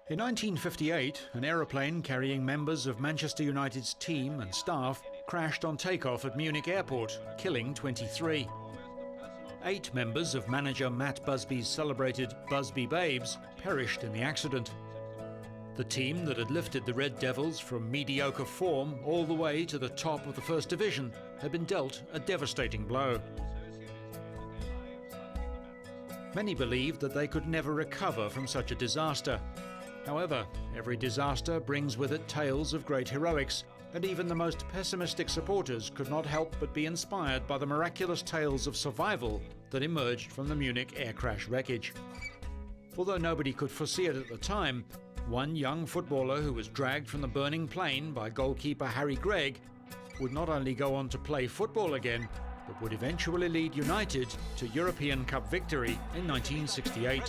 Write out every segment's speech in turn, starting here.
In 1958, an aeroplane carrying members of Manchester United's team and staff crashed on takeoff at Munich Airport, killing 23. 8 members of manager Matt Busby's celebrated Busby Babes perished in the accident. The team that had lifted the Red Devils from mediocre form all the way to the top of the First Division had been dealt a devastating blow. Many believed that they could never recover from such a disaster. However, every disaster brings with it tales of great heroics, and even the most pessimistic supporters could not help but be inspired by the miraculous tales of survival that emerged from the Munich air crash wreckage. Although nobody could foresee it at the time, one young footballer who was dragged from the burning plane by goalkeeper Harry Gregg would not only go on to play football again, but would eventually lead United to European Cup victory in 1968.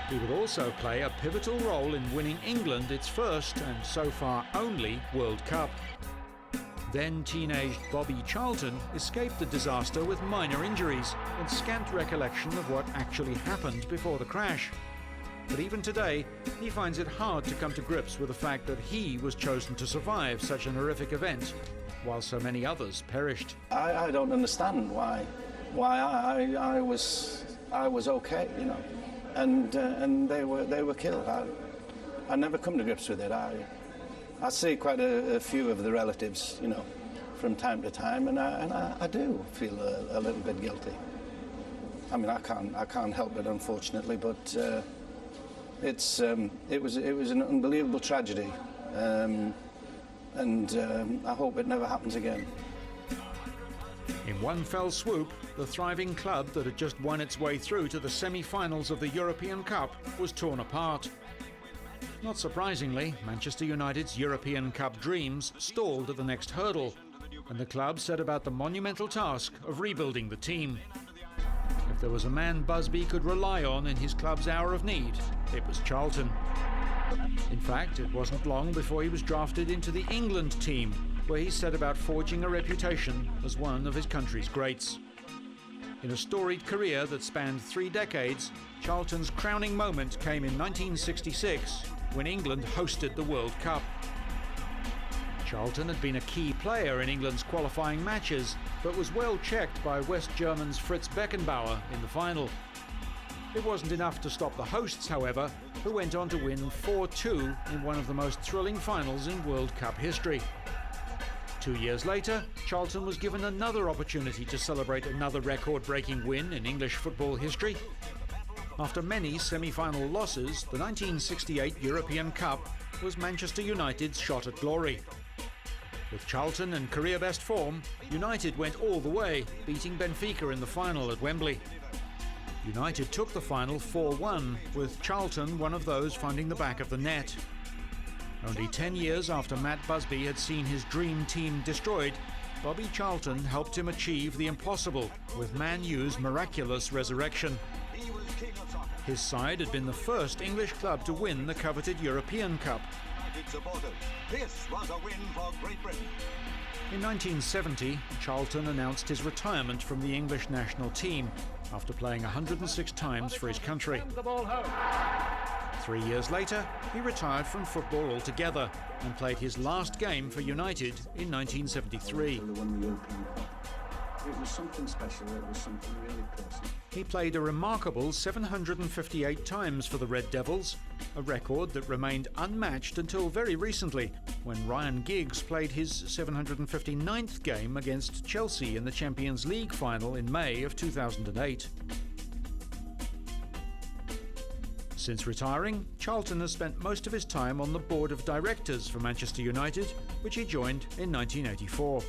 He would also play a pivotal role in winning England its first and so far only World Cup. Then teenaged Bobby Charlton escaped the disaster with minor injuries and scant recollection of what actually happened before the crash. But even today, he finds it hard to come to grips with the fact that he was chosen to survive such an horrific event, while so many others perished. I don't understand why I was okay, you know, and they were killed. I never come to grips with it. I see quite a few of the relatives, you know, from time to time, and I do feel a little bit guilty. I mean, I can't help it, unfortunately, but it was an unbelievable tragedy, and I hope it never happens again. In one fell swoop, the thriving club that had just won its way through to the semi-finals of the European Cup was torn apart. Not surprisingly, Manchester United's European Cup dreams stalled at the next hurdle, and the club set about the monumental task of rebuilding the team. If there was a man Busby could rely on in his club's hour of need, it was Charlton. In fact, it wasn't long before he was drafted into the England team, where he set about forging a reputation as one of his country's greats. In a storied career that spanned 3 decades, Charlton's crowning moment came in 1966, when England hosted the World Cup. Charlton had been a key player in England's qualifying matches, but was well checked by West Germans Fritz Beckenbauer in the final. It wasn't enough to stop the hosts, however, who went on to win 4-2 in one of the most thrilling finals in World Cup history. 2 years later, Charlton was given another opportunity to celebrate another record-breaking win in English football history. After many semi-final losses, the 1968 European Cup was Manchester United's shot at glory. With Charlton in career-best form, United went all the way, beating Benfica in the final at Wembley. United took the final 4-1, with Charlton one of those finding the back of the net. Only 10 years after Matt Busby had seen his dream team destroyed, Bobby Charlton helped him achieve the impossible with Man U's miraculous resurrection. His side had been the first English club to win the coveted European Cup. This was a win for Great Britain. In 1970, Charlton announced his retirement from the English national team after playing 106 times for his country. 3 years later, he retired from football altogether and played his last game for United in 1973. It was something special, it was something really personal. He played a remarkable 758 times for the Red Devils, a record that remained unmatched until very recently, when Ryan Giggs played his 759th game against Chelsea in the Champions League final in May of 2008. Since retiring, Charlton has spent most of his time on the board of directors for Manchester United, which he joined in 1984.